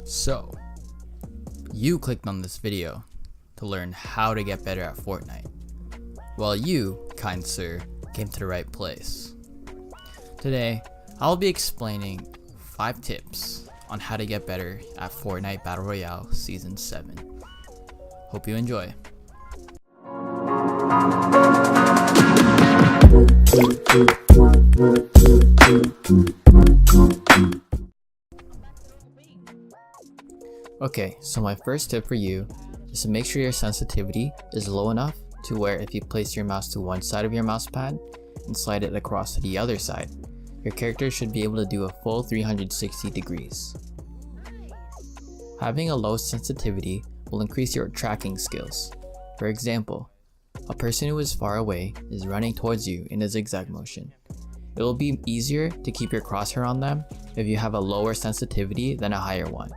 So, you clicked on this video to learn how to get better at Fortnite. Well, you, kind sir, came to the right place. Today, I'll be explaining 5 tips on how to get better at FORTNITE Battle Royale Season 7. Hope you enjoy. Okay, so my first tip for you is to make sure your sensitivity is low enough to where if you place your mouse to one side of your mouse pad and slide it across to the other side, your character should be able to do a full 360 degrees. Having a low sensitivity will increase your tracking skills. For example, a person who is far away is running towards you in a zigzag motion. It will be easier to keep your crosshair on them if you have a lower sensitivity than a higher one.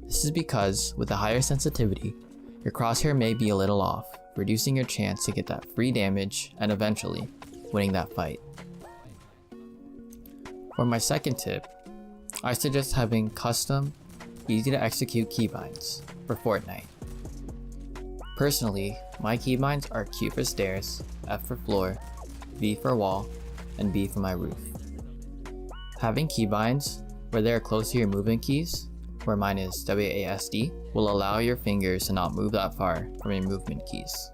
This is because with a higher sensitivity, your crosshair may be a little off, reducing your chance to get that free damage and eventually winning that fight. For my second tip, I suggest having custom, easy to execute keybinds for Fortnite. Personally, my keybinds are Q for stairs, F for floor, V for wall, and B for my roof. Having keybinds where they are close to your movement keys, where mine is WASD, will allow your fingers to not move that far from your movement keys.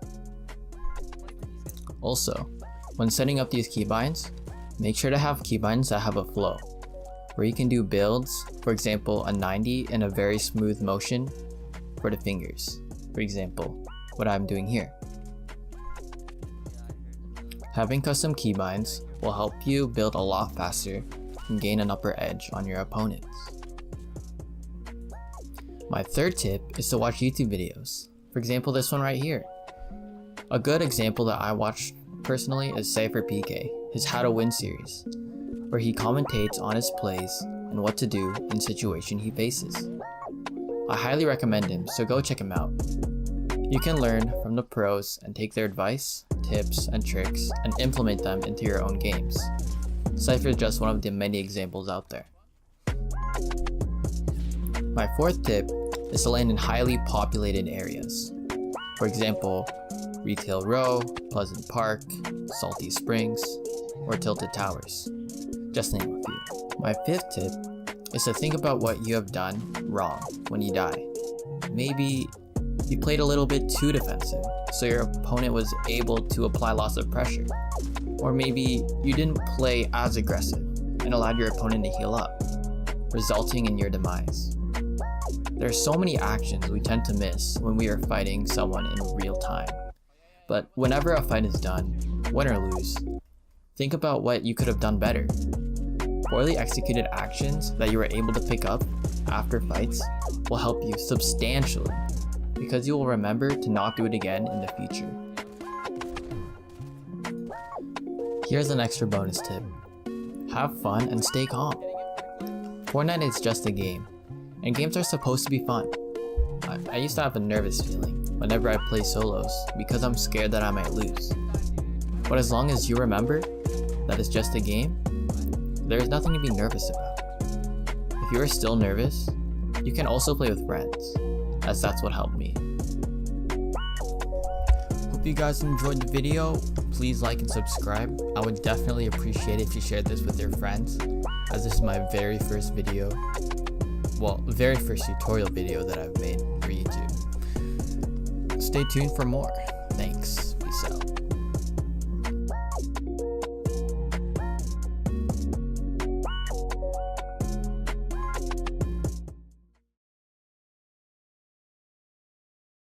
Also, when setting up these keybinds, make sure to have keybinds that have a flow, where you can do builds, for example a 90 in a very smooth motion for the fingers, for example what I'm doing here. Having custom keybinds will help you build a lot faster and gain an upper edge on your opponents. My third tip is to watch YouTube videos. For example, this one right here. A good example that I watched personally is Cypher PK, his How to Win series, where he commentates on his plays and what to do in situation he faces. I highly recommend him, so go check him out. You can learn from the pros and take their advice, tips, and tricks and implement them into your own games. Cypher is just one of the many examples out there. My fourth tip is to land in highly populated areas. For example, Retail Row, Pleasant Park, Salty Springs, or Tilted Towers, just to name a few. My fifth tip is to think about what you have done wrong when you die. Maybe you played a little bit too defensive, so your opponent was able to apply lots of pressure. Or maybe you didn't play as aggressive and allowed your opponent to heal up, resulting in your demise. There are so many actions we tend to miss when we are fighting someone in real time. But whenever a fight is done, win or lose, think about what you could have done better. Poorly executed actions that you were able to pick up after fights will help you substantially, because you will remember to not do it again in the future. Here's an extra bonus tip. Have fun and stay calm. Fortnite is just a game, and games are supposed to be fun. I used to have a nervous feeling whenever I play solos because I'm scared that I might lose. But as long as you remember that it's just a game, there's nothing to be nervous about. If you are still nervous, you can also play with friends, as that's what helped me. Hope you guys enjoyed the video. Please like and subscribe. I would definitely appreciate it if you shared this with your friends, as this is my very first video. Well, very first tutorial video that I've made for YouTube. Stay tuned for more. Thanks. Peace out.